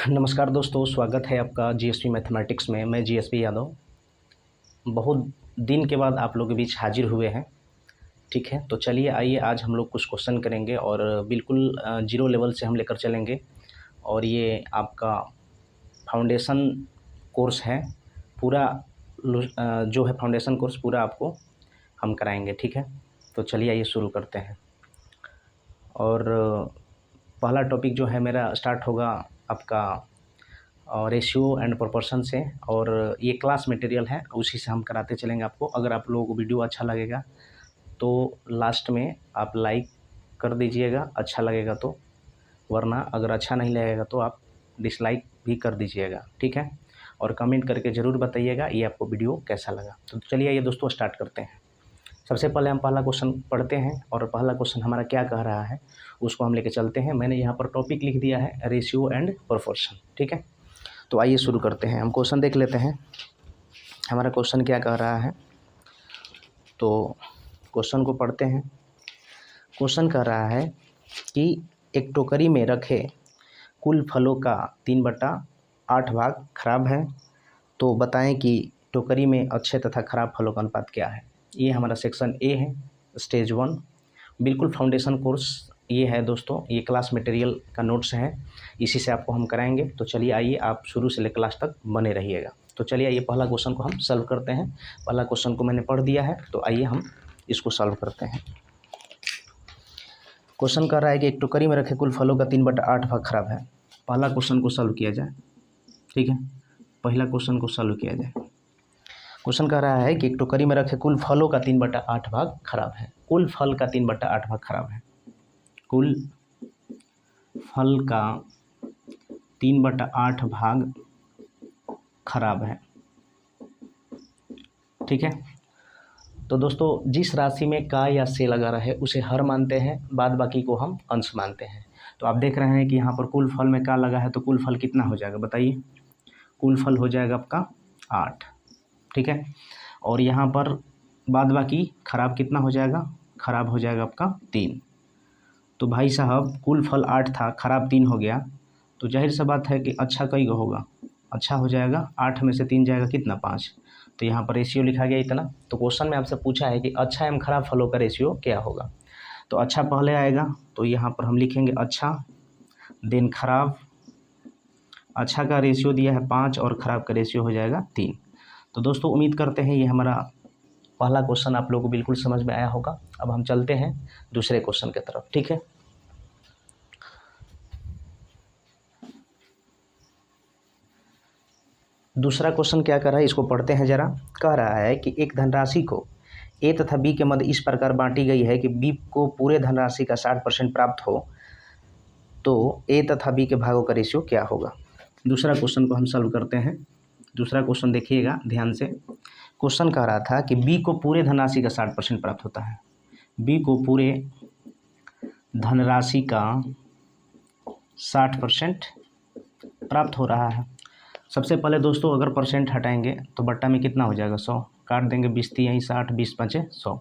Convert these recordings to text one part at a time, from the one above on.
नमस्कार दोस्तों, स्वागत है आपका जीएसपी मैथमेटिक्स में। मैं जीएसपी यादव बहुत दिन के बाद आप लोगों के बीच हाजिर हुए हैं। ठीक है, तो चलिए आइए आज हम लोग कुछ क्वेश्चन करेंगे और बिल्कुल जीरो लेवल से हम लेकर चलेंगे। और ये आपका फाउंडेशन कोर्स है पूरा, जो है फाउंडेशन कोर्स पूरा आपको हम कराएंगे। ठीक है, तो चलिए आइए शुरू करते हैं। और पहला टॉपिक जो है मेरा स्टार्ट होगा आपका रेशियो एंड प्रोपोर्शन से, और ये क्लास मटेरियल है, उसी से हम कराते चलेंगे आपको। अगर आप लोगों को वीडियो अच्छा लगेगा तो लास्ट में आप लाइक कर दीजिएगा, अच्छा लगेगा तो, वरना अगर अच्छा नहीं लगेगा तो आप डिसलाइक भी कर दीजिएगा। ठीक है, और कमेंट करके ज़रूर बताइएगा ये आपको वीडियो कैसा लगा। तो चलिए ये दोस्तों स्टार्ट करते हैं। सबसे पहले हम पहला क्वेश्चन पढ़ते हैं, और पहला क्वेश्चन हमारा क्या कह रहा है उसको हम लेके चलते हैं। मैंने यहाँ पर टॉपिक लिख दिया है रेशियो एंड प्रोपोर्शन। ठीक है, तो आइए शुरू करते हैं। हम क्वेश्चन देख लेते हैं हमारा क्वेश्चन क्या कह रहा है। तो क्वेश्चन को पढ़ते हैं। क्वेश्चन कह रहा है कि एक टोकरी में रखे कुल फलों का 3/8 भाग खराब है, तो बताएं कि टोकरी में अच्छे तथा खराब फलों का अनुपात क्या है। ये हमारा सेक्शन ए है, स्टेज 1, बिल्कुल फाउंडेशन कोर्स ये है दोस्तों। ये क्लास मटेरियल का नोट्स है, इसी से आपको हम कराएंगे। तो चलिए आइए आप शुरू से लेकर लास्ट तक बने रहिएगा। तो चलिए आइए पहला क्वेश्चन को हम सॉल्व करते हैं। पहला क्वेश्चन को मैंने पढ़ दिया है, तो आइए हम इसको सॉल्व करते हैं। क्वेश्चन कह रहा है कि एक टोकरी में रखे कुल फलों का 3/8 भाग खराब है। पहला क्वेश्चन को सॉल्व किया जाए। ठीक है, पहला क्वेश्चन को सॉल्व किया जाए। क्वेश्चन कह रहा है कि एक टोकरी में रखे कुल फलों का 3/8 भाग खराब है। कुल फल का 3/8 भाग खराब है। कुल फल का 3/8 भाग खराब है। ठीक है, तो दोस्तों जिस राशि में का या से लगा रहे उसे हर मानते हैं, बाद बाकी को हम अंश मानते हैं। तो आप देख रहे हैं कि यहाँ पर कुल फल में का लगा है, तो कुल फल कितना हो जाएगा बताइए। कुल फल हो जाएगा आपका 8। ठीक है, और यहाँ पर बाद बाकी खराब कितना हो जाएगा, खराब हो जाएगा आपका 3। तो भाई साहब कुल फल 8 था, खराब 3 हो गया, तो जाहिर सा बात है कि अच्छा कई गो होगा, अच्छा हो जाएगा 8 में से 3 जाएगा कितना, 5। तो यहाँ पर रेशियो लिखा गया इतना। तो क्वेश्चन में आपसे पूछा है कि अच्छा एवं खराब फलों का रेशियो क्या होगा। तो अच्छा पहले आएगा, तो यहाँ पर हम लिखेंगे अच्छा, देन खराब। अच्छा का रेशियो दिया है 5 और ख़राब का रेशियो हो जाएगा 3। तो दोस्तों उम्मीद करते हैं ये हमारा पहला क्वेश्चन आप लोगों को बिल्कुल समझ में आया होगा। अब हम चलते हैं दूसरे क्वेश्चन की तरफ। ठीक है, दूसरा क्वेश्चन क्या कर रहा है इसको पढ़ते हैं जरा। कह रहा है कि एक धनराशि को ए तथा बी के मध्य इस प्रकार बांटी गई है कि बी को पूरे धनराशि का 60% प्राप्त हो, तो ए तथा बी के भागों का रेशियो क्या होगा। दूसरा क्वेश्चन को हम सॉल्व करते हैं। दूसरा क्वेश्चन देखिएगा ध्यान से। क्वेश्चन कह रहा था कि बी को पूरे धनराशि का 60% प्राप्त होता है। बी को पूरे धनराशि का 60% प्राप्त हो रहा है। सबसे पहले दोस्तों अगर परसेंट हटाएंगे तो बट्टा में कितना हो जाएगा, 100। काट देंगे 20 यहीं 60, 20 5 100।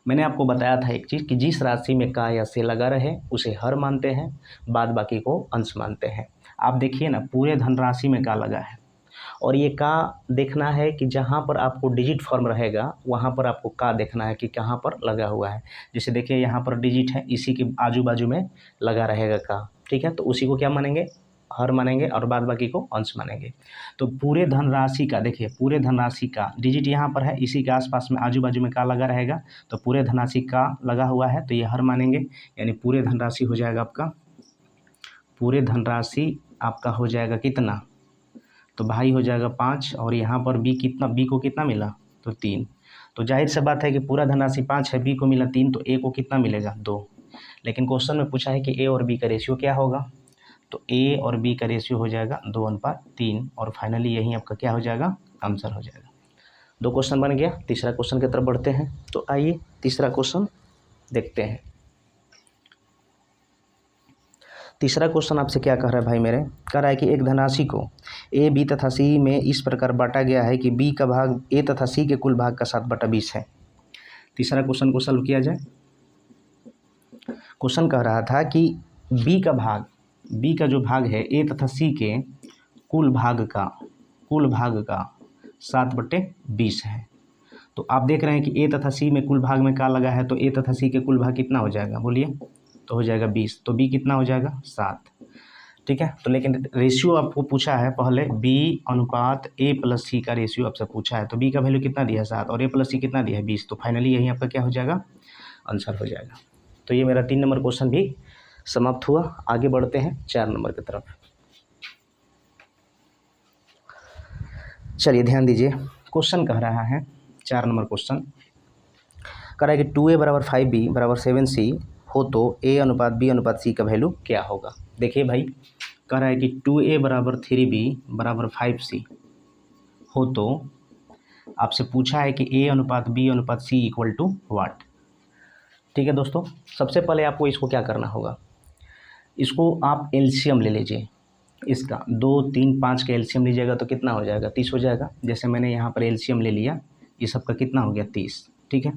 मैंने आपको बताया था एक चीज़ कि जिस राशि में का या से लगा रहे उसे हर मानते हैं, बाद बाकी को अंश मानते हैं। आप देखिए ना, पूरे धनराशि में का लगा है, और ये का देखना है कि जहाँ पर आपको डिजिट फॉर्म रहेगा वहाँ पर आपको का देखना है कि कहाँ पर लगा हुआ है। जैसे देखिए यहाँ पर डिजिट है, इसी के आजू बाजू में लगा रहेगा का। ठीक है, तो उसी को क्या मानेंगे, हर मानेंगे, और बाद बाकी को अंश मानेंगे। तो पूरे धनराशि का देखिए, पूरे धनराशि का डिजिट यहाँ पर है, इसी के आसपास में आजू बाजू में का लगा रहेगा, तो पूरे धनराशि का लगा हुआ है तो ये हर मानेंगे। यानी पूरे धनराशि हो जाएगा आपका, पूरे धनराशि आपका हो जाएगा कितना, तो भाई हो जाएगा 5, और यहाँ पर बी कितना, बी को कितना मिला, तो 3। तो जाहिर सी बात है कि पूरा धनराशि 5 है, बी को मिला 3, तो ए को कितना मिलेगा, 2। लेकिन क्वेश्चन में पूछा है कि ए और बी का रेशियो क्या होगा, तो ए और बी का रेशियो हो जाएगा 2:3, और फाइनली यही आपका क्या हो जाएगा, आंसर हो जाएगा। 2 क्वेश्चन बन गया। तीसरा क्वेश्चन की तरफ बढ़ते हैं। तो आइए तीसरा क्वेश्चन देखते हैं। तीसरा क्वेश्चन आपसे क्या कह रहा है भाई मेरे, कह रहा है कि एक धनराशि को ए बी तथा सी में इस प्रकार बांटा गया है कि बी का भाग ए तथा सी के कुल भाग का 7/20 है। तीसरा क्वेश्चन को सॉल्व किया जाए। क्वेश्चन कह रहा था कि बी का भाग बी का जो भाग है ए तथा सी के कुल भाग का 7/20 है। तो आप देख रहे हैं कि ए तथा सी में कुल भाग में क्या लगा है, तो ए तथा सी के कुल भाग कितना हो जाएगा बोलिए, तो हो जाएगा 20। तो बी कितना हो जाएगा 7, ठीक है। तो लेकिन रेशियो आपको पूछा है पहले बी अनुपात ए प्लस सी का रेशियो आपसे पूछा है, तो बी का वैल्यू कितना दिया है 7 और ए प्लस सी कितना दिया है 20। तो फाइनली यही आपका क्या हो जाएगा, आंसर हो जाएगा। तो ये मेरा 3 नंबर क्वेश्चन भी समाप्त हुआ। आगे बढ़ते हैं 4 नंबर की तरफ। चलिए ध्यान दीजिए, क्वेश्चन कह रहा है 4 नंबर क्वेश्चन कह रहा है कि 2a = 5b = 7c हो तो a अनुपात b अनुपात c का वैल्यू क्या होगा। देखिए भाई, कह रहा है कि 2a = 3b = 5c हो तो आपसे पूछा है कि a अनुपात b अनुपात c = व्हाट। ठीक है दोस्तों, सबसे पहले आपको इसको क्या करना होगा, इसको आप एलसीएम ले लीजिए। इसका 2, 3, 5 का एलसीएम लीजिएगा तो कितना हो जाएगा, 30 हो जाएगा। जैसे मैंने यहाँ पर एलसीएम ले लिया, ये सब का कितना हो गया 30, ठीक है।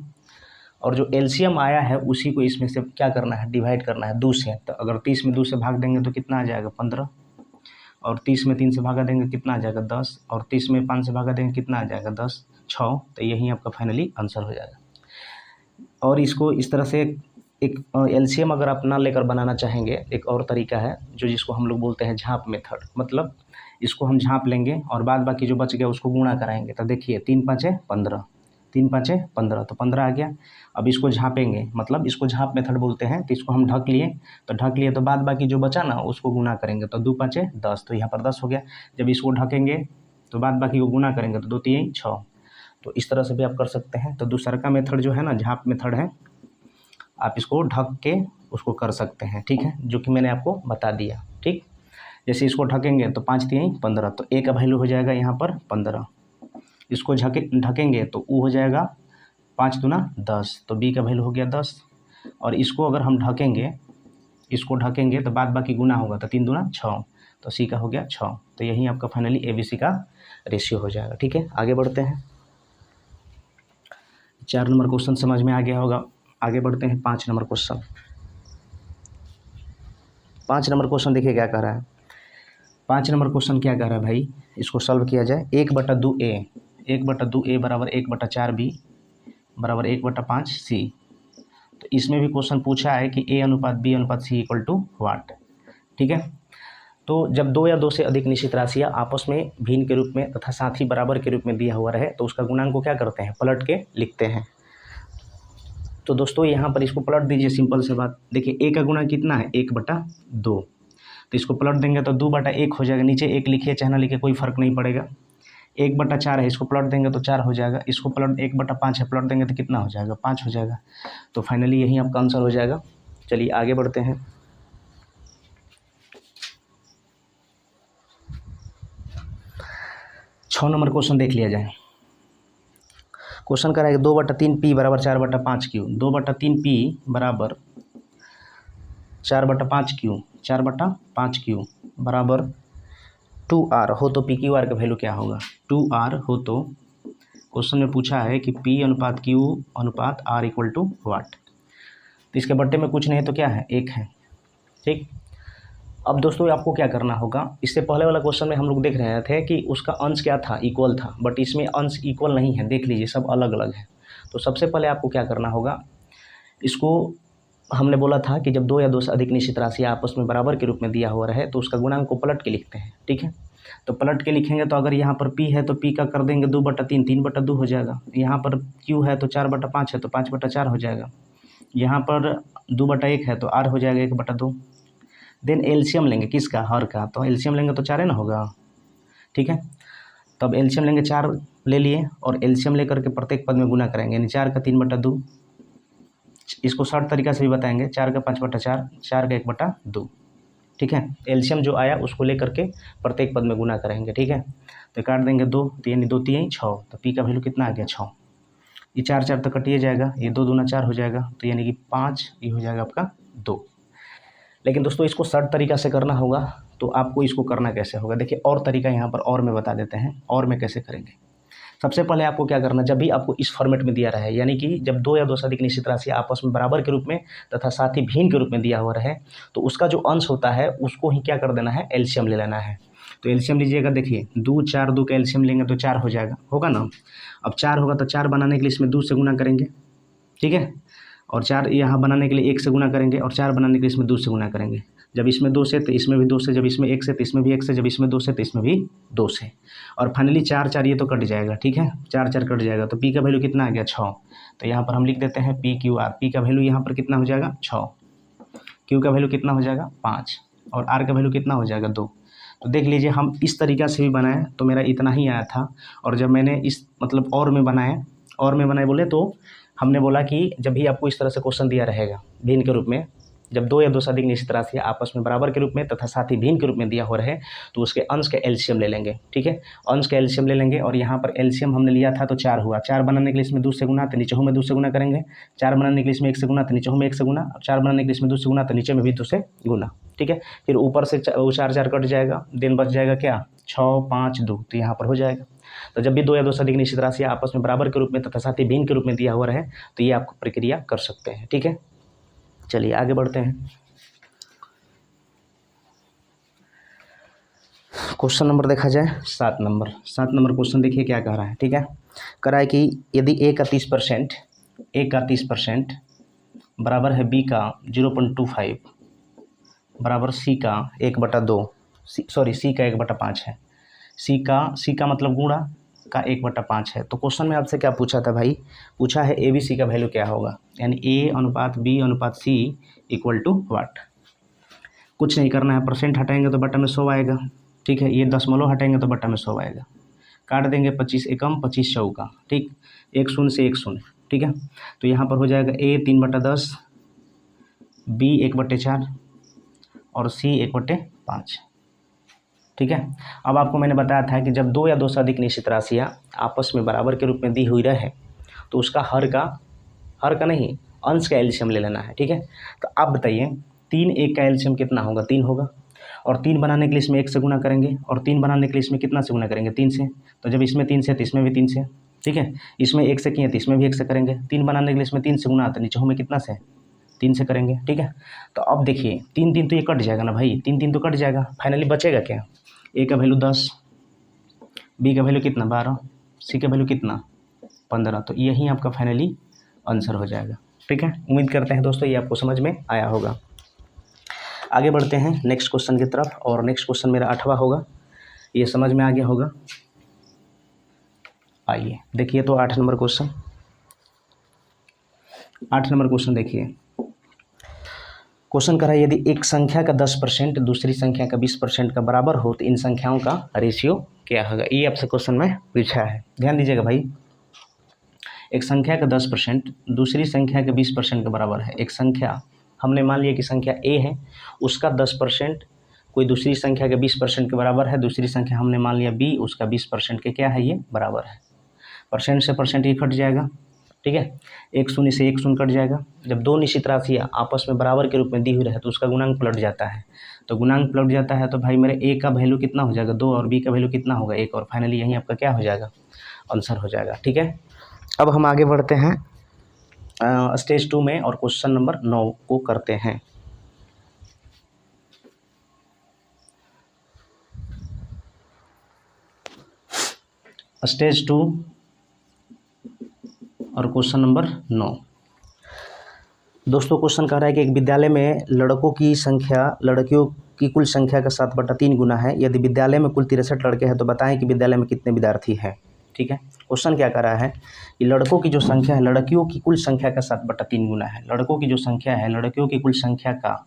और जो एलसीएम आया है उसी को इसमें से क्या करना है, डिवाइड करना है 2 से। तो अगर 30 में 2 से भाग देंगे तो कितना आ जाएगा 15, और 30 में 3 से भागा देंगे कितना आ जाएगा 10, और 30 में 5 से भागा देंगे कितना आ जाएगा 10, 6। तो यही आपका फाइनली आंसर हो जाएगा। और इसको इस तरह से एक एलसीएम अगर आप ना लेकर बनाना चाहेंगे, एक और तरीका है जो जिसको हम लोग बोलते हैं झाँप मेथड। मतलब इसको हम झाँप लेंगे और बाद बाकी जो बच गया उसको गुणा कराएंगे। तो देखिए 3 × 5 = 15, 3 × 5 = 15, तो 15 आ गया। अब इसको झाँपेंगे, मतलब इसको झाँप मेथड बोलते हैं। तो इसको हम ढक लिए, तो बाद बाकी जो बचा ना उसको गुना करेंगे। तो 2 × 5 = 10, तो यहाँ पर 10 हो गया। जब इसको ढकेंगे तो बाद बाकी को गुना करेंगे तो 2 × 3 = 6। तो इस तरह से भी आप कर सकते हैं। तो दूसरा का मेथड जो है ना, झाँप मेथड है, आप इसको ढक के उसको कर सकते हैं, ठीक है, जो कि मैंने आपको बता दिया। ठीक, जैसे इसको ढकेंगे तो 5 × 3 = 15, तो ए का वैल्यू हो जाएगा यहाँ पर 15। इसको ढकेंगे तो वो हो जाएगा 5 × 2 = 10, तो बी का वैल्यू हो गया 10। और इसको अगर हम ढकेंगे तो बाद बाकी गुना होगा, तो 3 × 2 = 6, तो सी का हो गया 6। तो यही आपका फाइनली ABC का रेशियो हो जाएगा। ठीक है, आगे बढ़ते हैं। 4 नंबर क्वेश्चन समझ में आ गया होगा। आगे बढ़ते हैं 5 नंबर क्वेश्चन। 5 नंबर क्वेश्चन देखिए क्या कह रहा है। 5 नंबर क्वेश्चन क्या कह रहा है भाई, इसको सॉल्व किया जाए। 1/2a = 1/4b = 1/5c। तो इसमें भी क्वेश्चन पूछा है कि a अनुपात b अनुपात c = व्हाट। ठीक है, तो जब 2 या 2 से अधिक निश्चित राशियाँ आपस में भिन्न के रूप में तथा साथ ही बराबर के रूप में दिया हुआ रहे तो उसका गुणांक को क्या करते हैं, पलट के लिखते हैं। तो दोस्तों यहाँ पर इसको पलट दीजिए, सिंपल से बात। देखिए a का गुणा कितना है 1/2, तो इसको पलट देंगे तो 2/1 हो जाएगा। नीचे 1 लिखिए चाहे ना लिखिए कोई फ़र्क नहीं पड़ेगा। 1/4 है, इसको पलट देंगे तो 4 हो जाएगा। इसको पलट 1/5 है, पलट देंगे तो कितना हो जाएगा 5 हो जाएगा। तो फाइनली यही आपका आंसर हो जाएगा। चलिए आगे बढ़ते हैं। छः नंबर क्वेश्चन देख लिया जाए। क्वेश्चन कर रहा है 2/3p = 4/5q, 2/3p = 4/5q, 4/5q बराबर 2r हो तो PQR का वैल्यू क्या होगा। 2r हो तो क्वेश्चन में पूछा है कि P अनुपात Q अनुपात R = व्हाट। तो इसके बट्टे में कुछ नहीं तो क्या है 1 है। ठीक, अब दोस्तों आपको क्या करना होगा, इससे पहले वाला क्वेश्चन में हम लोग देख रहे थे कि उसका अंश क्या था, इक्वल था, बट इसमें अंश इक्वल नहीं है। देख लीजिए सब अलग अलग है। तो सबसे पहले आपको क्या करना होगा, इसको हमने बोला था कि जब 2 या 2 से अधिक निश्चित राशि आपस में बराबर के रूप में दिया हुआ रहे तो उसका गुणांक को पलट के लिखते हैं। ठीक है, तो पलट के लिखेंगे तो अगर यहाँ पर P है तो P का कर देंगे 2/3, 3/2 हो जाएगा। यहाँ पर Q है तो 4/5 है तो 5/4 हो जाएगा। यहाँ पर 2/1 है तो R हो जाएगा 1/2। देन एलसीएम लेंगे किसका, हर का, तो एलसीएम लेंगे तो 4 है ना होगा। ठीक है, तो अब एलसीएम लेंगे 4 ले लिए और एलसीएम लेकर के प्रत्येक पद में गुना करेंगे, यानी 4 का 3/2। इसको शॉर्ट तरीका से भी बताएंगे, 4 का 5/4, 4 का 1/2। ठीक है, एलसीएम जो आया उसको लेकर के प्रत्येक पद में गुना करेंगे। ठीक है, तो काट देंगे 2, तो यानी 2 × 3 = 6, तो P का वैल्यू कितना आ गया 6। ये 4 4 तो कटिए जाएगा, ये 2 दूना 4 हो जाएगा, तो यानी कि 5, ये हो जाएगा आपका 2। लेकिन दोस्तों इसको शॉर्ट तरीका से करना होगा, तो आपको इसको करना कैसे होगा, देखिए और तरीका यहाँ पर और में बता देते हैं, और में कैसे करेंगे। सबसे पहले आपको क्या करना, जब भी आपको इस फॉर्मेट में दिया रहे, यानी कि जब दो या दो से अधिक निश्चित राशि आपस में बराबर के रूप में तथा साथ ही भिन्न के रूप में दिया हुआ रहे, तो उसका जो अंश होता है उसको ही क्या कर देना है, एलसीएम ले लेना है। तो एलसीएम लीजिएगा, देखिए 2 4 2 का एलसीएम लेंगे तो 4 हो जाएगा, होगा ना। अब 4 होगा तो 4 बनाने के लिए इसमें 2 से गुना करेंगे, ठीक है, और 4 यहाँ बनाने के लिए 1 से गुना करेंगे, और 4 बनाने के लिए इसमें 2 से गुना करेंगे। जब इसमें 2 से तो इसमें भी 2 से, जब इसमें 1 से तो इसमें भी 1 से, जब इसमें 2 से तो इसमें भी 2 से, और फाइनली 4 4 ये तो कट जाएगा, ठीक है, 4 4 कट जाएगा। तो पी का वैल्यू कितना आ गया, 6। तो यहाँ पर हम लिख देते हैं पी क्यू आर। पी का वैल्यू यहाँ पर कितना हो जाएगा, 6, क्यू का वैल्यू कितना हो जाएगा, 5, और आर का वैल्यू कितना हो जाएगा, 2। तो देख लीजिए, हम इस तरीक़ा से भी बनाए तो मेरा इतना ही आया था, और जब मैंने इस मतलब और में बनाए बोले तो हमने बोला कि जब भी आपको इस तरह से क्वेश्चन दिया रहेगा भिन्न के रूप में, जब दो या दो से अधिक निश्चित राशि आपस में बराबर के रूप में तथा साथ ही भिन्न के रूप में दिया हो रहे, तो उसके अंश के एलसीएम ले लेंगे, ठीक है, अंश का एलसीएम ले लेंगे। और यहाँ पर एलसीएम हमने लिया था तो 4 हुआ, 4 बनाने के लिए इसमें 2 से गुना तो नीचे में 2 से गुना करेंगे, 4 बनाने के लिए इसमें 1 से गुना तो नीचे में 1 से गुना, और 4 बनाने के लिए इसमें 2 से गुना तो नीचे में भी 2 से गुना, ठीक है। फिर ऊपर से 4 4 कट जाएगा, देन बच जाएगा क्या, 6 5 2, तो यहाँ पर हो जाएगा। तो जब भी दो या दो से अधिक निश्चित राशि आपस में बराबर के रूप में तथा साथ ही भिन्न के रूप में दिया हुआ है, तो ये आप प्रक्रिया कर सकते हैं, ठीक है। चलिए आगे बढ़ते हैं। क्वेश्चन नंबर देखा जाए 7 नंबर। 7 नंबर क्वेश्चन देखिए क्या कह रहा है, ठीक है। कह रहा है कि यदि ए का 30% बराबर है बी का 0.25 बराबर सी का 1/2, सी का 1/5 है, सी का मतलब गुणा का 1/5 है। तो क्वेश्चन में आपसे क्या पूछा था भाई, पूछा है ए बी सी का वैल्यू क्या होगा, यानी ए अनुपात बी अनुपात सी इक्वल टू वाट। कुछ नहीं करना है, परसेंट हटाएंगे तो बटा में 100 आएगा, ठीक है, ये दशमलव हटाएंगे तो बटा में 100 आएगा, काट देंगे 25 एकम 25 चौका, ठीक, 1 शून्य से 1 शून्य, ठीक है। तो यहाँ पर हो जाएगा ए 3/10, बी 1/4 और सी 1/5, ठीक है। अब आपको मैंने बताया था कि जब दो या दो से अधिक निश्चित राशियाँ आपस में बराबर के रूप में दी हुई रहे, तो उसका हर का नहीं, अंश का एलसीएम ले लेना है, ठीक है। तो आप बताइए 3 1 का एलसीएम कितना होगा, 3 होगा, और 3 बनाने के लिए इसमें 1 से गुना करेंगे, और 3 बनाने के लिए इसमें कितना से गुना करेंगे, 3 से। तो जब इसमें 3 से तो इसमें भी 3 से, ठीक है, इसमें 1 से किए तो इसमें भी 1 से करेंगे। 3 बनाने के लिए इसमें 3 से गुना तो नीचे में कितना से, 3 से करेंगे, ठीक है। तो अब देखिए 3 3 तो ये कट जाएगा ना भाई, 3 3 तो कट जाएगा, फाइनली बचेगा क्या, ए का वैल्यू 10, बी का वैल्यू कितना 12, सी का वैल्यू कितना 15। तो यही आपका फाइनली आंसर हो जाएगा, ठीक है। उम्मीद करते हैं दोस्तों ये आपको समझ में आया होगा। आगे बढ़ते हैं नेक्स्ट क्वेश्चन की तरफ, और नेक्स्ट क्वेश्चन मेरा 8वां होगा, ये समझ में आ गया होगा। आइए देखिए तो 8 नंबर क्वेश्चन, 8 नंबर क्वेश्चन देखिए। क्वेश्चन कर रहा है यदि एक संख्या का 10% दूसरी संख्या का 20% का बराबर हो तो इन संख्याओं का रेशियो क्या होगा, ये आपसे क्वेश्चन में पूछा है। ध्यान दीजिएगा भाई, एक संख्या का 10% दूसरी संख्या के 20% के बराबर है। एक संख्या हमने मान लिया कि संख्या ए है, उसका 10% कोई दूसरी संख्या के 20% के बराबर है, दूसरी संख्या हमने मान लिया बी, उसका 20% के क्या है, ये बराबर है। परसेंट से परसेंट ये कट जाएगा, ठीक है, 1 शून्य से 1 शून्य कट जाएगा। जब दो निश्चित राशियाँ आपस में बराबर के रूप में दी हुई रहे तो उसका गुणांक पलट जाता है, तो गुणांक पलट जाता है तो भाई मेरे ए का वैल्यू कितना हो जाएगा 2, और बी का वैल्यू कितना होगा 1, और फाइनली यही आपका क्या हो जाएगा, आंसर हो जाएगा, ठीक है। अब हम आगे बढ़ते हैं स्टेज 2 में, और क्वेश्चन नंबर 9 को करते हैं। स्टेज 2 और क्वेश्चन नंबर 9। दोस्तों क्वेश्चन कह रहा है कि एक विद्यालय में लड़कों की संख्या लड़कियों की कुल संख्या का 7/3 गुना है। यदि विद्यालय में कुल 63 लड़के हैं तो बताएं कि विद्यालय में कितने विद्यार्थी हैं, ठीक है। क्वेश्चन क्या कर रहा है कि लड़कों की जो संख्या है लड़कियों की कुल संख्या का 7/3 गुना है। लड़कों की जो संख्या है लड़कियों की कुल संख्या का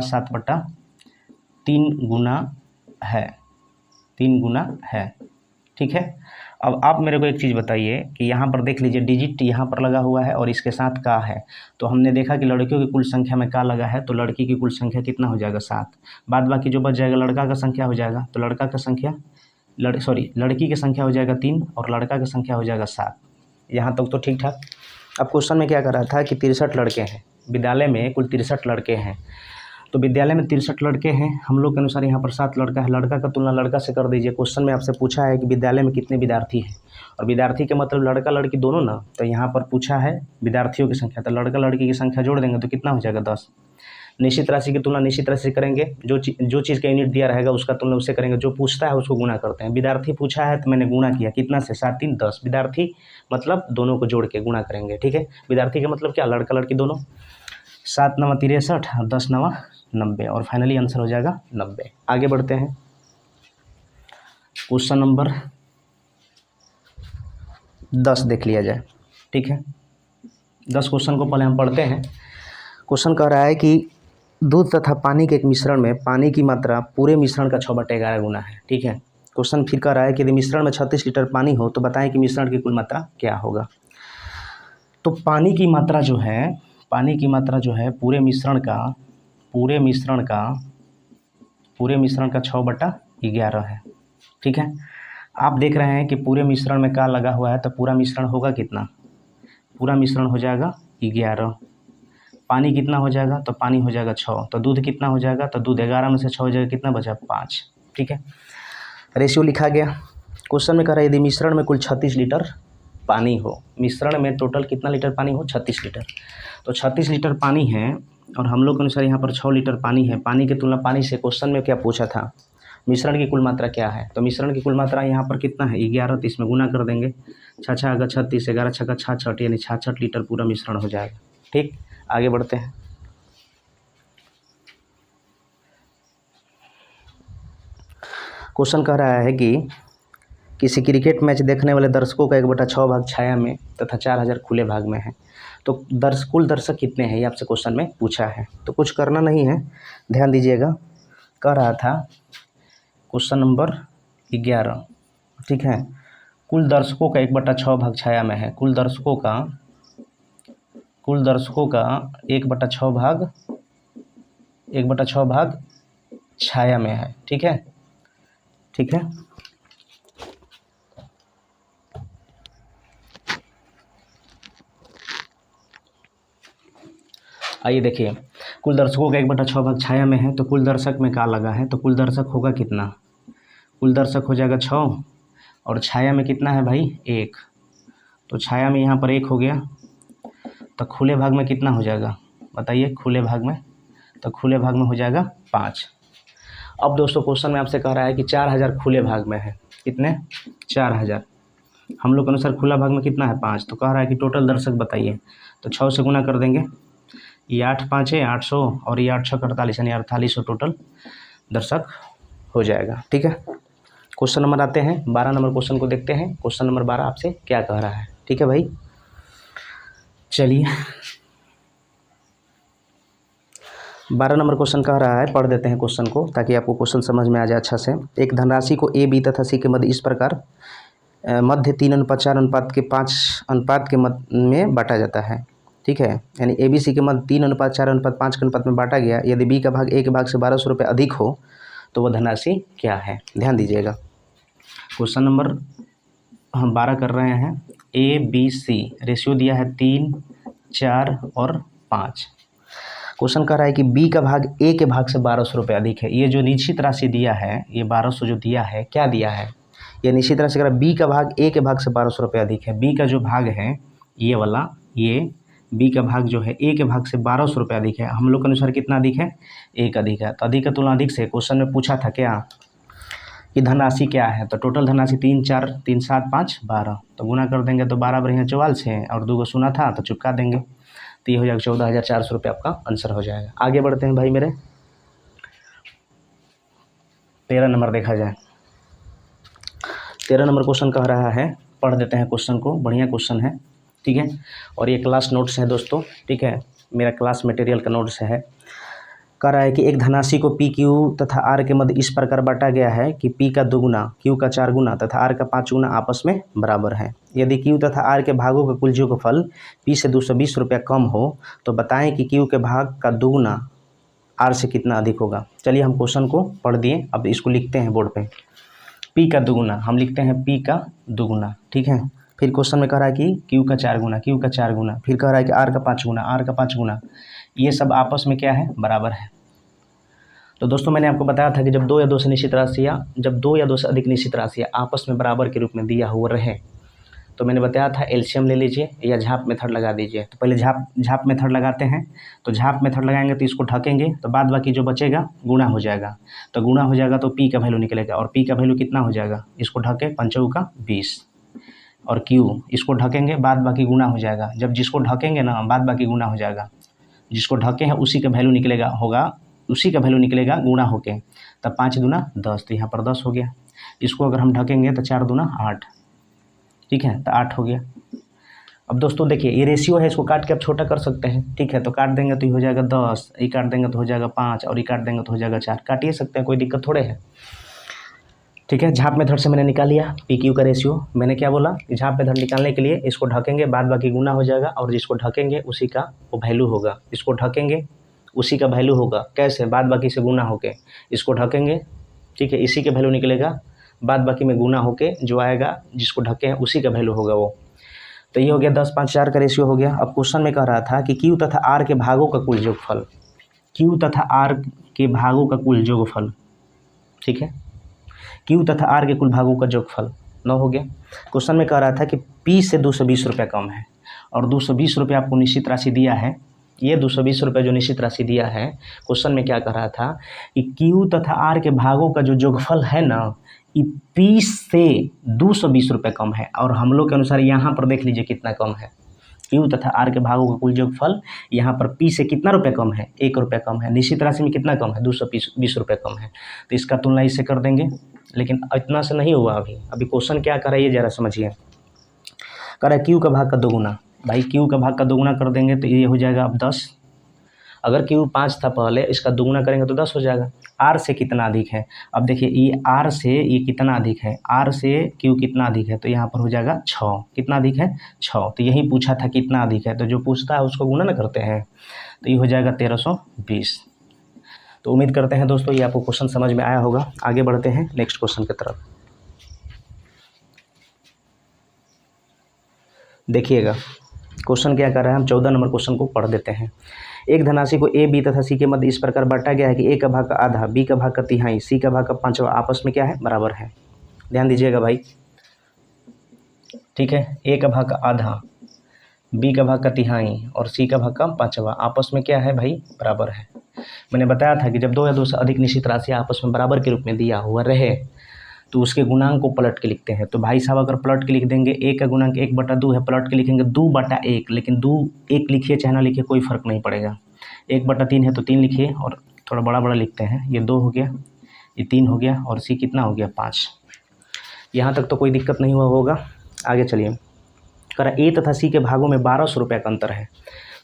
7/3 गुना है, 3 गुना है, ठीक है। अब आप मेरे को एक चीज़ बताइए कि यहाँ पर देख लीजिए डिजिट यहाँ पर लगा हुआ है और इसके साथ का है, तो हमने देखा कि लड़कियों की कुल संख्या में का लगा है तो लड़की की कुल संख्या कितना हो जाएगा 7, बाद बाकी जो बच जाएगा लड़का का संख्या हो जाएगा, तो लड़का का संख्या लड़की की संख्या हो जाएगा 3 और लड़का की संख्या हो जाएगा 7। यहाँ तक तो ठीक ठाक। अब क्वेश्चन में क्या कर रहा था कि 63 लड़के हैं, विद्यालय में कुल 63 लड़के हैं, तो विद्यालय में 63 लड़के हैं, हम लोग के अनुसार यहाँ पर 7 लड़का है। लड़का का तुलना लड़का से कर दीजिए। क्वेश्चन में आपसे पूछा है कि विद्यालय में कितने विद्यार्थी हैं, और विद्यार्थी के मतलब लड़का लड़की दोनों ना, तो यहाँ पर पूछा है विद्यार्थियों की संख्या, तो लड़का लड़की की संख्या जोड़ देंगे तो कितना हो जाएगा 10। निश्चित राशि की तुलना निश्चित राशि से करेंगे, जो चीज़ का यूनिट दिया रहेगा उसका तुलना उससे करेंगे, जो पूछता है उसको गुणा करते हैं। विद्यार्थी पूछा है तो मैंने गुणा किया, कितना से, 7 3 10। विद्यार्थी मतलब दोनों को जोड़ के गुणा करेंगे, ठीक है। विद्यार्थी का मतलब क्या, लड़का लड़की दोनों। 7 9 63, 10 9 90, और फाइनली आंसर हो जाएगा 90। आगे बढ़ते हैं, क्वेश्चन नंबर 10 देख लिया जाए, ठीक है। 10 क्वेश्चन को पहले हम पढ़ते हैं। क्वेश्चन कह रहा है कि दूध तथा पानी के एक मिश्रण में पानी की मात्रा पूरे मिश्रण का 6/11 गुना है, ठीक है। क्वेश्चन फिर कह रहा है कि यदि मिश्रण में 36 लीटर पानी हो तो बताएं कि मिश्रण की कुल मात्रा क्या होगा। तो पानी की मात्रा जो है पूरे मिश्रण का 6/11 है, ठीक है। आप देख रहे हैं कि पूरे मिश्रण में क्या लगा हुआ है, तो पूरा मिश्रण होगा कितना, पूरा मिश्रण हो जाएगा 11। पानी कितना हो जाएगा, तो पानी हो जाएगा 6। तो दूध कितना हो जाएगा, तो दूध 11 में से 6 हो जाएगा, कितना बचा 5, ठीक है। रेशियो लिखा गया। क्वेश्चन में कह रहा है यदि मिश्रण में कुल 36 लीटर पानी हो, मिश्रण में टोटल कितना लीटर पानी हो, 36 लीटर। तो 36 लीटर पानी है, और हम लोग के अनुसार यहाँ पर 6 लीटर पानी है। पानी की तुलना पानी से क्वेश्चन में क्या पूछा था, मिश्रण की कुल मात्रा क्या है। तो मिश्रण की कुल मात्रा यहाँ पर कितना है, 11। तो इसमें गुना कर देंगे, 6 6 अगर 36, 11 6 66, यानी 66 लीटर पूरा मिश्रण हो जाएगा, ठीक। आगे बढ़ते हैं। क्वेश्चन कह रहा है कि किसी क्रिकेट मैच देखने वाले दर्शकों का 1/6 भाग छाया में तथा 4000 खुले भाग में है। तो कुल दर्शक कितने हैं, ये आपसे क्वेश्चन में पूछा है। तो कुछ करना नहीं है, ध्यान दीजिएगा। कह रहा था क्वेश्चन नंबर 11, ठीक है। कुल दर्शकों का 1/6 भाग छाया में है। कुल दर्शकों का 1/6 भाग छाया में है, ठीक है, ठीक है। आइए देखिए, कुल दर्शकों का 1/6 भाग छाया में है, तो कुल दर्शक में क्या लगा है, तो कुल दर्शक होगा कितना, कुल दर्शक हो जाएगा 6, और छाया में कितना है भाई 1। तो छाया में यहाँ पर 1 हो गया, तो खुले भाग में कितना हो जाएगा बताइए, खुले भाग में, तो खुले भाग में हो जाएगा 5। अब दोस्तों क्वेश्चन में आपसे कह रहा है कि 4000 खुले भाग में है, कितने, 4000। हम लोग के अनुसार खुला भाग में कितना है 5। तो कह रहा है कि टोटल दर्शक बताइए। तो 6 से गुना कर देंगे, ये 8 5 है 800, और ये 8 6 48, यानी 4800 टोटल दर्शक हो जाएगा, ठीक है। क्वेश्चन नंबर आते हैं 12 नंबर क्वेश्चन को देखते हैं। क्वेश्चन नंबर 12 आपसे क्या कह रहा है, ठीक है भाई। चलिए 12 नंबर क्वेश्चन कह रहा है, पढ़ देते हैं क्वेश्चन को ताकि आपको क्वेश्चन समझ में आ जाए अच्छा से। एक धनराशि को ए बी तथा सी के मध्य इस प्रकार मध्य 3:4 अनुपात के 5 अनुपात के मध्य में बांटा जाता है, ठीक है। यानी ए बी सी के मध्य 3:4:5 के अनुपात में बांटा गया। यदि बी का भाग ए के भाग से 1200 रुपये अधिक हो तो वह धनराशि क्या है। ध्यान दीजिएगा, क्वेश्चन नंबर हम 12 कर रहे हैं। ए बी सी रेशियो दिया है 3 4 और 5। क्वेश्चन कह रहा है कि बी का भाग ए के भाग से 1200 रुपये अधिक है। ये जो निश्चित राशि दिया है, ये 1200 जो दिया है, क्या दिया है, ये निश्चित राशि कह रहा है बी का भाग ए के भाग से 1200 रुपये अधिक है। बी का जो भाग है ये वाला, ये बी का भाग जो है ए के भाग से 1200 रुपये अधिक है। हम लोग के अनुसार कितना अधिक है, 1 अधिक है। तो अधिक का तुलना अधिक से क्वेश्चन में पूछा था क्या कि धनराशि क्या है। तो टोटल धनराशि 3 4 3 7 5 12, तो गुना कर देंगे तो 12 बढ़िया 44 है, और 2 को सुना था तो चुपका देंगे, तो ये हो जाएगा 14,400 रुपये आपका आंसर हो जाएगा। आगे बढ़ते हैं भाई मेरे, 13 नंबर देखा जाए। 13 नंबर क्वेश्चन कह रहा है, पढ़ देते हैं क्वेश्चन को, बढ़िया क्वेश्चन है, ठीक है। और ये क्लास नोट्स है दोस्तों, ठीक है, मेरा क्लास मटेरियल का नोट्स है। कह रहा है कि एक धनराशि को पी क्यू तथा आर के मध्य इस प्रकार बांटा गया है कि पी का 2 गुना, क्यू का 4 गुना तथा आर का 5 गुना आपस में बराबर है। यदि क्यू तथा आर के भागों का कुल योगफल पी से 220 रुपया कम हो तो बताएं कि क्यू के भाग का 2 गुना आर से कितना अधिक होगा। चलिए हम क्वेश्चन को पढ़ दिए, अब इसको लिखते हैं बोर्ड पे। पी का 2 गुना, हम लिखते हैं पी का 2 गुना, ठीक है। फिर क्वेश्चन में कह रहा है कि क्यू का 4 गुना, क्यू का 4 गुना, फिर कह रहा है कि आर का 5 गुना, आर का 5 गुना, ये सब आपस में क्या है, बराबर है। तो दोस्तों मैंने आपको बताया था कि जब दो या दो से निश्चित राशियाँ जब दो या दो से अधिक निश्चित राशियाँ आपस में बराबर के रूप में दिया हुआ रहे, तो मैंने बताया था एलसीएम ले लीजिए या झाप मेथड लगा दीजिए। तो पहले झाप मेथड लगाते हैं। तो झाप मेथड लगाएंगे तो इसको ढकेंगे तो बाद बाकी जो बचेगा गुणा हो जाएगा। तो गुणा हो जाएगा तो पी का वैल्यू निकलेगा, और पी का वैल्यू कितना हो जाएगा, इसको ढके 5 का 20, और क्यू इसको ढकेंगे बाद बाकी गुणा हो जाएगा। जब जिसको ढकेंगे ना बाद बाकी गुणा हो जाएगा, जिसको ढके हैं उसी का वैल्यू निकलेगा उसी का वैल्यू निकलेगा गुणा होके, तब 5 दूना 10, तो यहाँ पर 10 हो गया। इसको अगर हम ढकेंगे तो 4 दूना 8, ठीक है, तो 8 हो गया। अब दोस्तों देखिए ये रेशियो है, इसको काट के आप छोटा कर सकते हैं, ठीक है। तो काट देंगे तो ये हो जाएगा 10, ये काट देंगे तो हो जाएगा 5, और ये काट देंगे तो हो जाएगा 4। काटिए सकते हैं, कोई दिक्कत थोड़े है, ठीक है। झाप मेथड से मैंने निकाल लिया पी क्यू का रेशियो। मैंने क्या बोला कि झाप मेथड निकालने के लिए इसको ढकेंगे बाद बाकी गुना हो जाएगा, और जिसको ढकेंगे उसी का वो वैल्यू होगा। इसको ढकेंगे उसी का वैल्यू होगा, कैसे, बाद बाकी से गुना होके। इसको ढकेंगे, ठीक है, इसी के वैल्यू निकलेगा, बाद बाकी में गुना होके जो आएगा जिसको ढके हैं उसी का वैल्यू होगा वो। तो ये हो गया 10, 5, 4 का रेशियो हो गया। अब क्वेश्चन में कह रहा था कि क्यू तथा आर के भागों का कुल योगफल, क्यू तथा आर के भागों का कुल योगफल, ठीक है, क्यू तथा आर के कुल भागों का योगफल 9 हो गया। क्वेश्चन में कह रहा था कि पी से 220 रुपये कम है, और 220 रुपये आपको निश्चित राशि दिया है। ये 220 रुपये जो निश्चित राशि दिया है, क्वेश्चन में क्या कह रहा था कि क्यू तथा आर के भागों का जो योगफल है ना, ये पी से 220 रुपये कम है। और हम लोग के अनुसार यहाँ पर देख लीजिए कितना कम है, क्यू तथा आर के भागों का कुल योगफल यहाँ पर पी से कितना रुपये कम है, 1 रुपये कम है। निश्चित राशि में कितना कम है, 220 रुपये कम है। तो इसका तुलना इससे कर देंगे, लेकिन इतना से नहीं हुआ। अभी क्वेश्चन क्या कर रहा है ये ज़रा समझिए। कह रहा है क्यू का भाग का दोगुना। भाई क्यू का भाग का दोगुना कर देंगे तो ये हो जाएगा अब 10। अगर क्यू 5 था पहले, इसका दोगुना करेंगे तो 10 हो जाएगा। आर से कितना अधिक है, अब देखिए ये आर से ये कितना अधिक है, आर से क्यू कितना अधिक है, तो यहाँ पर हो जाएगा 6। कितना अधिक है, 6। तो यही पूछा था कितना अधिक है, तो जो पूछता है उसको गुना ना करते हैं, तो ये हो जाएगा 1320। तो उम्मीद करते हैं दोस्तों ये आपको क्वेश्चन समझ में आया होगा। आगे बढ़ते हैं नेक्स्ट क्वेश्चन की तरफ। देखिएगा क्वेश्चन क्या कर रहा है, हम 14 नंबर क्वेश्चन को पढ़ देते हैं। एक धनराशि को ए, बी तथा सी के मध्य इस प्रकार बांटा गया है कि ए का भाग का आधा, बी का भाग का तिहाई, सी का भाग का 5वां आपस में क्या है, बराबर है। ध्यान दीजिएगा भाई, ठीक है। ए का भाग का आधा, बी का भाग का तिहाई और सी का भाग का 5वां आपस में क्या है भाई, बराबर है। मैंने बताया था कि जब दो या दो से अधिक निश्चित राशि आपस में बराबर के रूप में दिया हुआ रहे तो उसके गुणांक को पलट के लिखते हैं। तो भाई साहब अगर पलट के लिख देंगे, ए का गुणांक 1/2 है, पलट के लिखेंगे 2/1, लेकिन 1 लिखिए चाहे ना लिखिए कोई फ़र्क नहीं पड़ेगा। 1/3 है तो 3 लिखिए, और थोड़ा बड़ा बड़ा लिखते हैं। ये 2 हो गया, ये 3 हो गया, और सी कितना हो गया, 5। यहाँ तक तो कोई दिक्कत नहीं हुआ होगा। आगे चलिए, करा ए तथा सी के भागों में 1200 रुपये का अंतर है।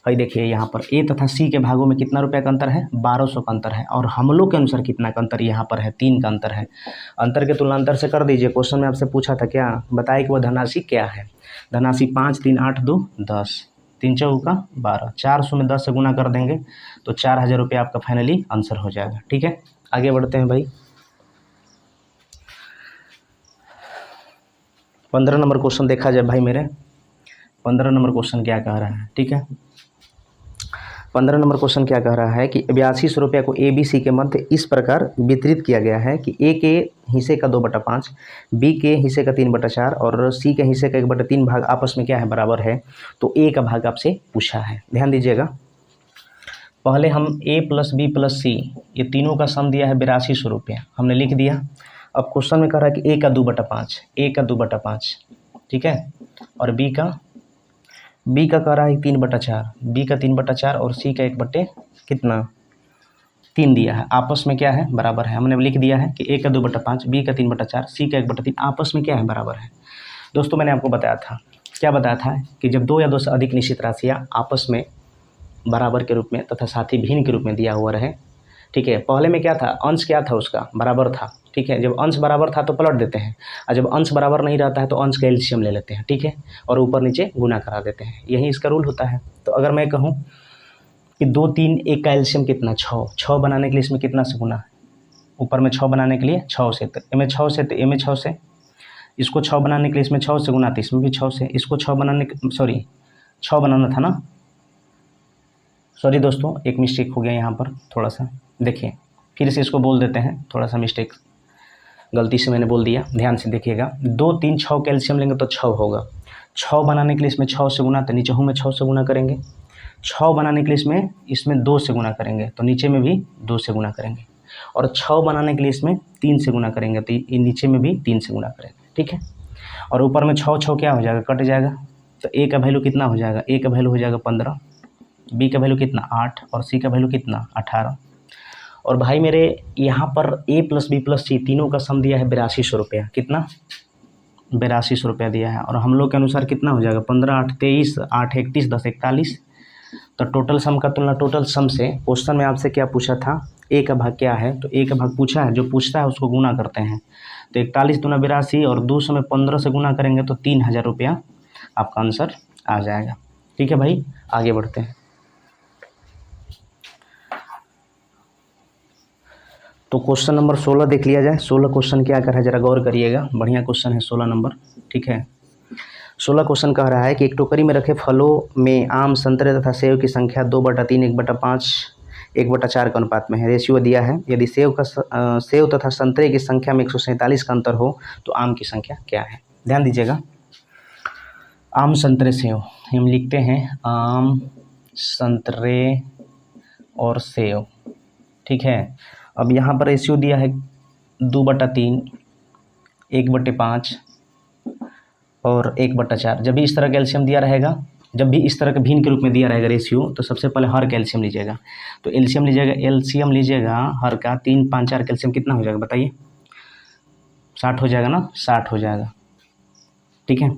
भाई देखिए यहाँ पर ए तथा सी के भागों में कितना रुपये का अंतर है, 1200 का अंतर है। और हम लोग के अनुसार कितना का अंतर यहाँ पर है, 3 का अंतर है। अंतर के तुलना अंतर से कर दीजिए। क्वेश्चन में आपसे पूछा था क्या, बताइए कि वह धनराशि क्या है। धनराशि 5, 3, 8, 2, 10, 3 चौका 12, 400 में 10 से गुना कर देंगे तो 4000 रुपये आपका फाइनली आंसर हो जाएगा। ठीक है, आगे बढ़ते हैं भाई। 15 नंबर क्वेश्चन देखा जाए भाई मेरे। 15 नंबर क्वेश्चन क्या कह रहा है, ठीक है। 15 नंबर क्वेश्चन क्या कह रहा है कि 8200 रुपये को ए बी सी के मध्य इस प्रकार वितरित किया गया है कि ए के हिस्से का 2/5, बी के हिस्से का 3/4 और सी के हिस्से का 1/3 भाग आपस में क्या है, बराबर है। तो ए का भाग आपसे पूछा है। ध्यान दीजिएगा, पहले हम ए प्लस बी प्लस सी ये तीनों का सम दिया है 8200 रुपये, हमने लिख दिया। अब क्वेश्चन में कह रहा है कि ए का 2/5, ए का 2/5, ठीक है, और बी का कह रहा है 3/4, बी का 3/4 और सी का 1/3 दिया है। आपस में क्या है, बराबर है। हमने लिख दिया है कि ए का 2/5, बी का 3/4, सी का 1/3 आपस में क्या है, बराबर है। दोस्तों मैंने आपको बताया था, क्या बताया था कि जब 2 या 2 से अधिक निश्चित राशियाँ आपस में बराबर के रूप में तथा साथ ही भिन्न के रूप में दिया हुआ रहे, ठीक है। पहले में क्या था, अंश क्या था उसका, बराबर था, ठीक है। जब अंश बराबर था तो पलट देते हैं, और जब अंश बराबर नहीं रहता है तो अंश का एलसीएम ले लेते हैं, ठीक है, और ऊपर नीचे गुना करा देते हैं। यही इसका रूल होता है। तो अगर मैं कहूँ कि 2, 3, 1 का एलसीएम कितना, 6 बनाने के लिए इसमें कितना से गुना, ऊपर में 6 बनाने के लिए 6 से, तो ए में 6 से, तो ए में 6 से, इसको 6 बनाने के लिए इसमें 6 से गुना, तो इसमें भी 6 से, इसको 6 बनाने, सॉरी 6 बनाना था ना, सॉरी दोस्तों एक मिस्टेक हो गया यहाँ पर थोड़ा सा। देखिए फिर से इसको बोल देते हैं, थोड़ा सा मिस्टेक गलती से मैंने बोल दिया, ध्यान से देखिएगा। 2 3 6 कैल्शियम लेंगे तो 6 होगा। 6 बनाने के लिए इसमें 6 से गुना, तो नीचे हूँ में 6 से गुना करेंगे। 6 बनाने के लिए इसमें 2 से गुना करेंगे, तो नीचे में भी 2 से गुना करेंगे। और 6 बनाने के लिए इसमें 3 से गुना करेंगे, तो नीचे में भी 3 से गुना करेंगे, ठीक है। और ऊपर में 6 6 क्या हो जाएगा, कट जाएगा। तो ए का वैल्यू कितना हो जाएगा, ए का वैल्यू हो जाएगा 15, बी का वैल्यू कितना 8 और सी का वैल्यू कितना 18। और भाई मेरे यहाँ पर ए प्लस बी प्लस सी तीनों का सम दिया है 8200 रुपया। कितना, 8200 रुपया दिया है। और हम लोग के अनुसार कितना हो जाएगा, 15 8 23, 8 31, 10 41। तो टोटल सम का तुलना टोटल सम से। क्वेश्चन में आपसे क्या पूछा था, ए का भाग क्या है, तो ए का भाग पूछा है, जो पूछता है उसको गुना करते हैं। तो 41 दूना 82 और 200 में 15 से गुना करेंगे तो 3000 रुपया आपका आंसर आ जाएगा। ठीक है भाई, आगे बढ़ते हैं। तो क्वेश्चन नंबर 16 देख लिया जाए। 16 क्वेश्चन क्या कर रहा है, जरा गौर करिएगा, बढ़िया क्वेश्चन है 16 नंबर। ठीक है, 16 क्वेश्चन कह रहा है कि एक टोकरी में रखे फलों में आम, संतरे तथा सेब की संख्या 2/3, 1/5, 1/4 के अनुपात में है। रेशियो दिया है। यदि सेब तथा संतरे की संख्या में 147 का अंतर हो तो आम की संख्या क्या है। ध्यान दीजिएगा, आम संतरे सेब हम लिखते हैं आम संतरे और सेब। ठीक है, अब यहाँ पर रेशियो दिया है 2/3, 1/5 और 1/4। जब भी इस तरह कैल्शियम दिया रहेगा, जब भी इस तरह के भिन्न के रूप में दिया रहेगा रेशियो, तो सबसे पहले हर कैल्शियम लीजिएगा। तो एलसीएम लीजिएगा हर का, 3 5 4 कैल्शियम कितना हो जाएगा बताइए, 60 हो जाएगा ना, 60 हो जाएगा। ठीक है,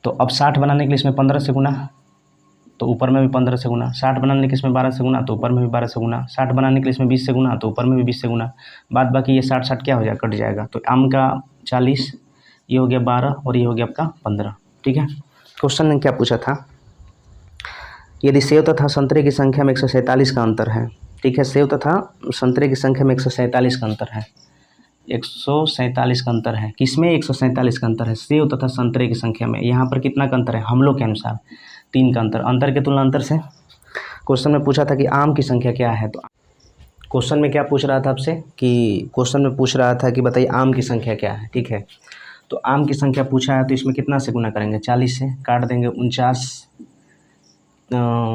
तो अब 60 बनाने के लिए इसमें 15 से गुना, तो ऊपर में भी 15 से गुना। 60 बनाने के लिए इसमें 12 से गुना, तो ऊपर में भी 12 से गुना। 60 बनाने के लिए इसमें 20 से गुना, तो ऊपर में भी 20 से गुना। बाद बाकी ये 60 क्या हो जाएगा, कट जाएगा। तो आम का 40, ये हो गया 12 और ये हो गया आपका 15। ठीक है, क्वेश्चन ने क्या पूछा था, यदि सेब तथा संतरे की संख्या में 147 का अंतर है। ठीक है, सेब तथा संतरे की संख्या में 147 का अंतर है। 147 का अंतर है, किसमें 147 का अंतर है, सेब तथा संतरे की संख्या में। यहाँ पर कितना का अंतर है, हम लोग के अनुसार 3 का अंतर। अंतर के तुलना अंतर से क्वेश्चन में पूछा था कि आम की संख्या क्या है। तो क्वेश्चन में क्या पूछ रहा था आपसे, कि क्वेश्चन में पूछ रहा था कि बताइए आम की संख्या क्या है। ठीक है, तो आम की संख्या पूछा है, तो इसमें कितना से गुना करेंगे, 40 से। काट देंगे 49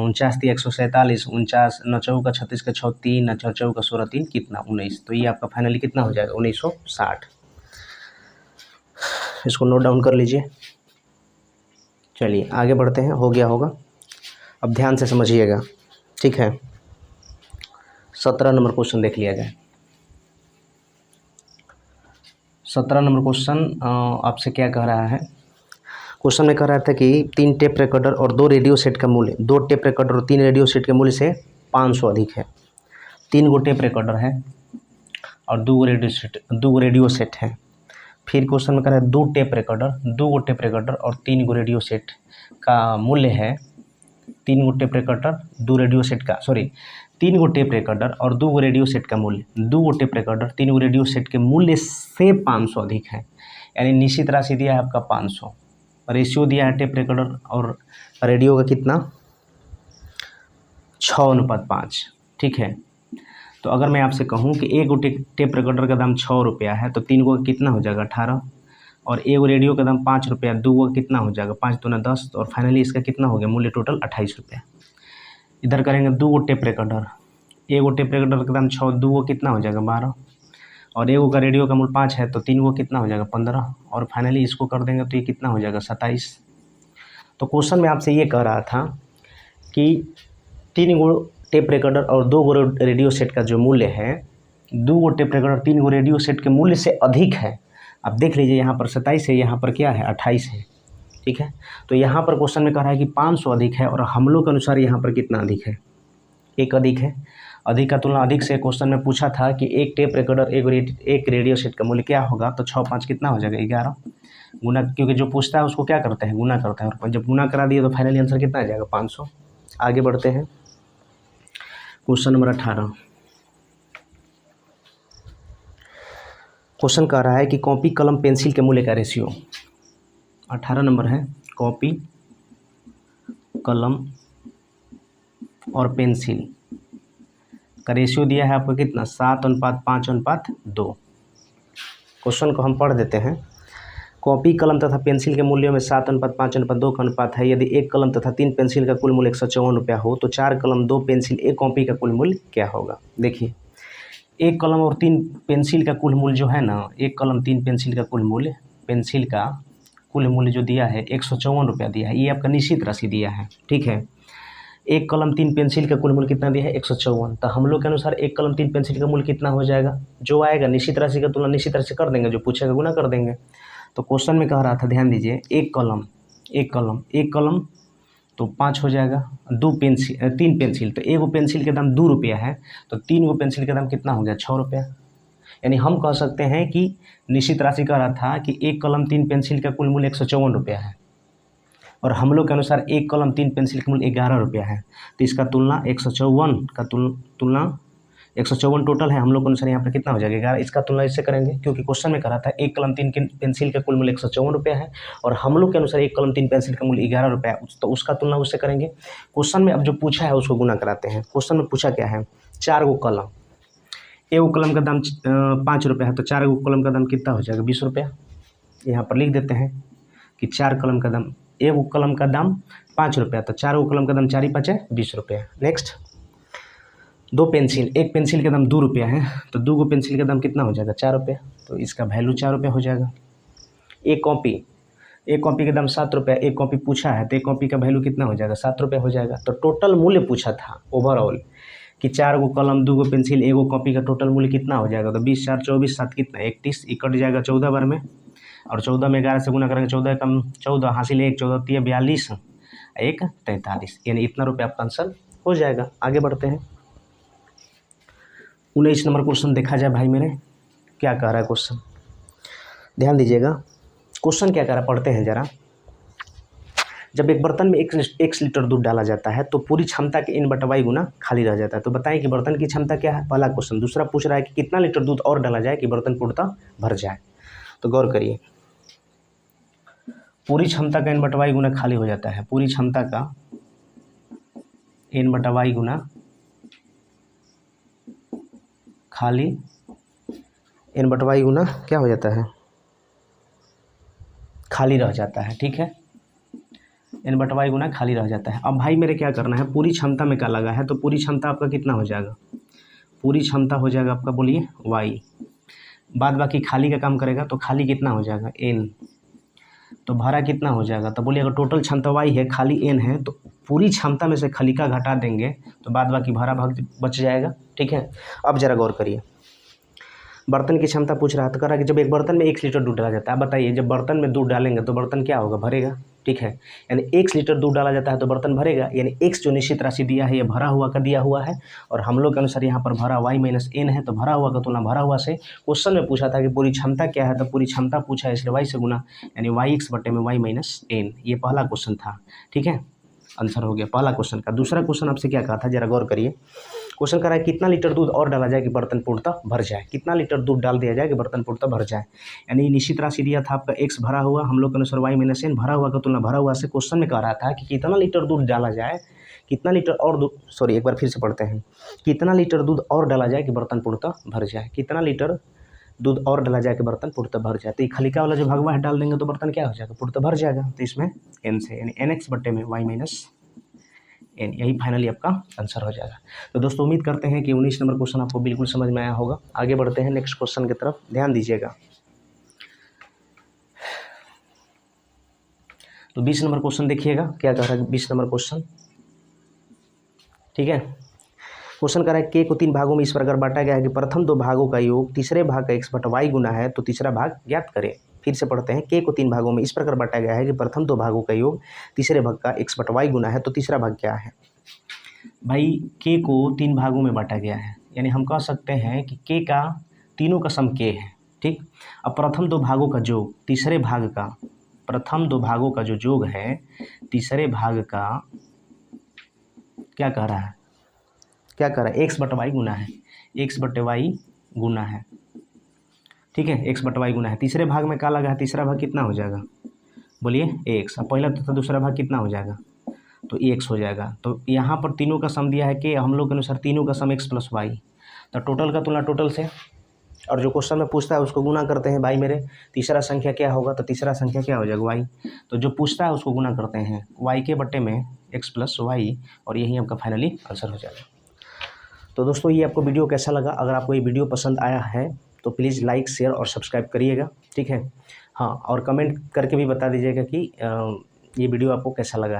49 3 147, 49 9 4 36 के 6 3, 9 4 16 3 कितना 19। तो ये आपका फाइनली कितना हो जाएगा 1960। इसको नोट डाउन कर लीजिए। चलिए आगे बढ़ते हैं, हो गया होगा। अब ध्यान से समझिएगा। ठीक है, 17 नंबर क्वेश्चन देख लिया जाए। 17 नंबर क्वेश्चन आपसे क्या कह रहा है, क्वेश्चन में कह रहा था कि 3 टेप रिकॉर्डर और 2 रेडियो सेट का मूल्य, 2 टेप रिकॉर्डर और 3 रेडियो सेट के मूल्य से 500 अधिक है। 3 गो टेप रिकॉर्डर है और 2 रेडियो सेट है। फिर क्वेश्चन में कह रहा है 2 टेप रिकॉर्डर, 2 गो टेप रिकॉर्डर और 3 गो रेडियो सेट का मूल्य है। 3 गो टेप रिकॉर्डर, 2 रेडियो सेट का, 3 गो टेप रिकॉर्डर और 2 गो रेडियो सेट का मूल्य, 2 गो टेप रिकॉर्डर 3 गो रेडियो सेट के मूल्य से 500 अधिक है। यानी निश्चित राशि दिया है आपका 500। रेशियो दिया है टेप रिकॉर्डर और रेडियो का कितना, 6:5। ठीक है, तो अगर मैं आपसे कहूँ कि एक गो टेप रिकॉर्डर का दाम 6 रुपया है, तो 3 गो का कितना हो जाएगा 18, और एक गो रेडियो का दाम 5 रुपया, 2 गो का कितना हो जाएगा 5 दूना 10, और फाइनली इसका कितना हो गया मूल्य टोटल 28 रुपया। इधर करेंगे 2 गो टेप रिकॉर्डर, एक गो टेप रिकॉर्डर का दाम 6, 2 गो कितना हो जाएगा 12, और एक गो का रेडियो का मूल्य 5 है, तो 3 गो कितना हो जाएगा 15, और फाइनली इसको कर देंगे तो ये कितना हो जाएगा 27। तो क्वेश्चन में आपसे ये कह रहा था कि 3 गो टेप रिकॉर्डर और 2 गो रेडियो सेट का जो मूल्य है, 2 गो टेप रिकॉर्डर 3 गो रेडियो सेट के मूल्य से अधिक है। अब देख लीजिए, यहाँ पर 27 है, यहाँ पर क्या है 28 है। ठीक है, तो यहाँ पर क्वेश्चन में कह रहा है कि 500 अधिक है, और हम लोग के अनुसार यहाँ पर कितना अधिक है, 1 अधिक है। अधिक का तुलना अधिक से क्वेश्चन में पूछा था कि एक टेप रिकॉर्डर एक रेडियो सेट का मूल्य क्या होगा, तो 6 5 कितना हो जाएगा 11 गुना, क्योंकि जो पूछता है उसको क्या करते हैं, गुना करते हैं, और जब गुना करा दिए तो फाइनली आंसर कितना आ जाएगा 500। आगे बढ़ते हैं, क्वेश्चन नंबर 18। क्वेश्चन कह रहा है कि कॉपी कलम पेंसिल के मूल्य का रेशियो। 18 नंबर है, कॉपी कलम और पेंसिल का रेशियो दिया है आपको कितना 7:5:2। क्वेश्चन को हम पढ़ देते हैं। कॉपी कलम तथा पेंसिल के मूल्यों में 7:5:2 का अनुपात है। यदि एक कलम तथा 3 पेंसिल का कुल मूल्य 154 रुपया हो तो 4 कलम 2 पेंसिल 1 कॉपी का कुल मूल्य क्या होगा। देखिए, एक कलम और 3 पेंसिल का कुल मूल्य जो है ना, एक कलम 3 पेंसिल का कुल मूल्य, पेंसिल का कुल मूल्य जो दिया है 154 रुपया दिया है। ये आपका निश्चित राशि दिया है, ठीक है। एक कलम 3 पेंसिल का कुल मूल्य कितना दिया है 154। तो हम लोग के अनुसार एक कलम 3 पेंसिल का मूल्य कितना हो जाएगा, जो आएगा निश्चित राशि का तुलना निश्चित राशि कर देंगे, जो पूछेगा गुना कर देंगे। तो क्वेश्चन में कह रहा था, ध्यान दीजिए, एक कलम तो 5 हो जाएगा, 3 पेंसिल तो एगो पेंसिल के दाम 2 रुपया है, तो 3 गो पेंसिल का दाम कितना हो गया 6 रुपया। यानी हम कह सकते हैं कि निश्चित राशि कह रहा था कि एक कलम 3 पेंसिल का कुल मूल्य 154 रुपया है और हम लोग के अनुसार एक कलम 3 पेंसिल का मूल्य 11 रुपया है। तो इसका तुलना 154 का तुलना 154 टोटल है, हम लोग के अनुसार यहाँ पर कितना हो जाएगा 11। इसका तुलना इससे करेंगे क्योंकि क्वेश्चन में कहा था एक कलम 3 पेंसिल का कुल मूल्य 154 रुपया है और हम लोग के अनुसार एक कलम 3 पेंसिल का मूल्य 11 रुपया है, तो उसका तुलना उससे करेंगे। क्वेश्चन में अब जो पूछा है उसको गुना कराते हैं। क्वेश्चन में पूछा क्या है, 4 गो कलम, एगो कलम का दाम 5 रुपया है, तो 4 गो कलम का दाम कितना हो जाएगा 20 रुपया। यहाँ पर लिख देते हैं कि 4 कलम का दाम, एगो कलम का दाम 5 रुपया, तो 4 गो कलम का दाम 4 × 5 = 20 रुपया। नेक्स्ट, 2 पेंसिल, एक पेंसिल का दाम 2 रुपया है, तो 2 गो पेंसिल का दाम कितना हो जाएगा 4 रुपया, तो इसका वैल्यू 4 रुपया हो जाएगा। एक कॉपी का दाम 7 रुपया, एक कॉपी पूछा है तो एक कॉपी का वैल्यू कितना हो जाएगा 7 रुपया हो जाएगा। तो टोटल मूल्य पूछा था ओवरऑल कि 4 गो कलम, 2 गो पेंसिल, एगो कॉपी का टोटल मूल्य कितना हो जाएगा। तो 20 × 4 = 24, 7 कितना 31, ये कट जाएगा 14 बार में और 14 में 11 से गुना करेंगे, 14 कम 14 हासिल 1, 14 × 3 = 42, 1 = 43, यानी इतना रुपया आपका आंसर हो जाएगा। आगे बढ़ते हैं। 19 नंबर क्वेश्चन देखा जाए भाई मेरे, क्या कह रहा है क्वेश्चन, ध्यान दीजिएगा। क्वेश्चन क्या कह रहा है, पढ़ते हैं जरा। जब एक बर्तन में 1 लीटर दूध डाला जाता है तो पूरी क्षमता के n/y गुना खाली रह जाता है। तो बताएं कि बर्तन की क्षमता क्या है, पहला क्वेश्चन। दूसरा पूछ रहा है कि कितना लीटर दूध और डाला जाए कि बर्तन पूर्णतः भर जाए। तो गौर करिए, पूरी क्षमता का n/y गुना खाली हो जाता है, पूरी क्षमता का n/y गुना खाली, n/y गुना क्या हो जाता है, खाली रह जाता है, ठीक है। n/y गुना खाली रह जाता है। अब भाई मेरे क्या करना है, पूरी क्षमता में क्या लगा है, तो पूरी क्षमता आपका कितना हो जाएगा, पूरी क्षमता हो जाएगा आपका, बोलिए y, बाद बाकी खाली का काम करेगा तो खाली कितना हो जाएगा n, तो भरा कितना हो जाएगा। तो बोलिए अगर टोटल क्षमता y है, खाली n है, तो पूरी क्षमता में से खाली का घटा देंगे तो बाद बाकी भरा भाग बच जाएगा, ठीक है। अब जरा गौर करिए, बर्तन की क्षमता पूछ रहा है, तो कह रहा है कि जब एक बर्तन में 1 लीटर दूध डाला जाता है, बताइए जब बर्तन में दूध डालेंगे तो बर्तन क्या होगा, भरेगा, ठीक है। यानी 1 लीटर दूध डाला जाता है तो बर्तन भरेगा, यानी x जो निश्चित राशि दिया है ये भरा हुआ का दिया हुआ है और हम लोग के अनुसार यहाँ पर भरा y - n है, तो भरा हुआ का तुलना भरा हुआ से। क्वेश्चन में पूछा था कि पूरी क्षमता क्या है, तो पूरी क्षमता पूछा है इसलिए y से गुना, यानी yx/y - n, ये पहला क्वेश्चन था, ठीक है। आंसर हो गया पहला क्वेश्चन का। दूसरा क्वेश्चन आपसे क्या कहा था, जरा गौर करिए। क्वेश्चन कर रहा है कितना लीटर दूध और डाला जाए कि बर्तन पूर्णतः भर जाए, कितना लीटर दूध डाल दिया जाए कि बर्तन पूर्णतः भर जाए। यानी निश्चित राशि दिया था आपका x भरा हुआ, हम लोग के अनुसार y - n, भरा हुआ का तुलना भरा हुआ से। क्वेश्चन में कह रहा था कि कितना लीटर दूध डाला जाए, कितना लीटर और दूध, सॉरी एक बार फिर से पढ़ते हैं, कितना लीटर दूध और डाला जाए कि बर्तन पूर्णतः भर जाए, कितना लीटर दूध और डाला जाए कि बर्तन पूर्णतः भर जाए। तो ये खलिका वाला जो भगवा है डाल देंगे तो बर्तन क्या हो जाएगा, पूर्णतः भर जाएगा। तो इसमें n से, यानी nx/y - n, यही फाइनली आपका आंसर हो जाएगा। तो दोस्तों उम्मीद करते हैं कि 19 नंबर क्वेश्चन आपको बिल्कुल समझ में आया होगा। आगे बढ़ते हैं नेक्स्ट क्वेश्चन की तरफ, ध्यान दीजिएगा। तो 20 नंबर क्वेश्चन देखिएगा क्या कह रहा है 20 नंबर क्वेश्चन, ठीक है। क्वेश्चन कर रहा है के को 3 भागों में इस प्रकार बांटा गया है कि प्रथम 2 भागों का योग तीसरे भाग का x/y गुना है, तो तीसरा भाग ज्ञात करें। फिर से पढ़ते हैं, के को 3 भागों में इस प्रकार बांटा गया है कि प्रथम 2 भागों का योग तीसरे भाग का x/y गुना है, तो तीसरा भाग क्या है। भाई के को 3 भागों में बांटा गया है, यानी हम कह सकते हैं कि के का तीनों का सम के है, ठीक। अब प्रथम 2 भागों का योग तीसरे भाग का, प्रथम 2 भागों का जो योग है तीसरे भाग का क्या कह रहा है, क्या कह रहा है x/y गुना है, x/y गुना है, ठीक है, x/y गुना है। तीसरे भाग में क्या लगा है, तीसरा भाग कितना हो जाएगा, बोलिए x। अब पहला तथा दूसरा भाग कितना हो जाएगा, तो ये x हो जाएगा। तो यहाँ पर तीनों का सम दिया है कि हम लोग के अनुसार तीनों का सम x प्लस वाई, तो टोटल का तुलना टोटल से, और जो क्वेश्चन में पूछता है उसको गुना करते हैं भाई मेरे, तीसरा संख्या क्या होगा, तो तीसरा संख्या क्या हो जाएगा वाई, तो जो पूछता है उसको गुना करते हैं वाई के बट्टे में x प्लस वाई, और यही आपका फाइनली आंसर हो जाएगा। तो दोस्तों ये आपको वीडियो कैसा लगा? अगर आपको ये वीडियो पसंद आया है तो प्लीज़ लाइक शेयर और सब्सक्राइब करिएगा, ठीक है। हाँ, और कमेंट करके भी बता दीजिएगा कि ये वीडियो आपको कैसा लगा है।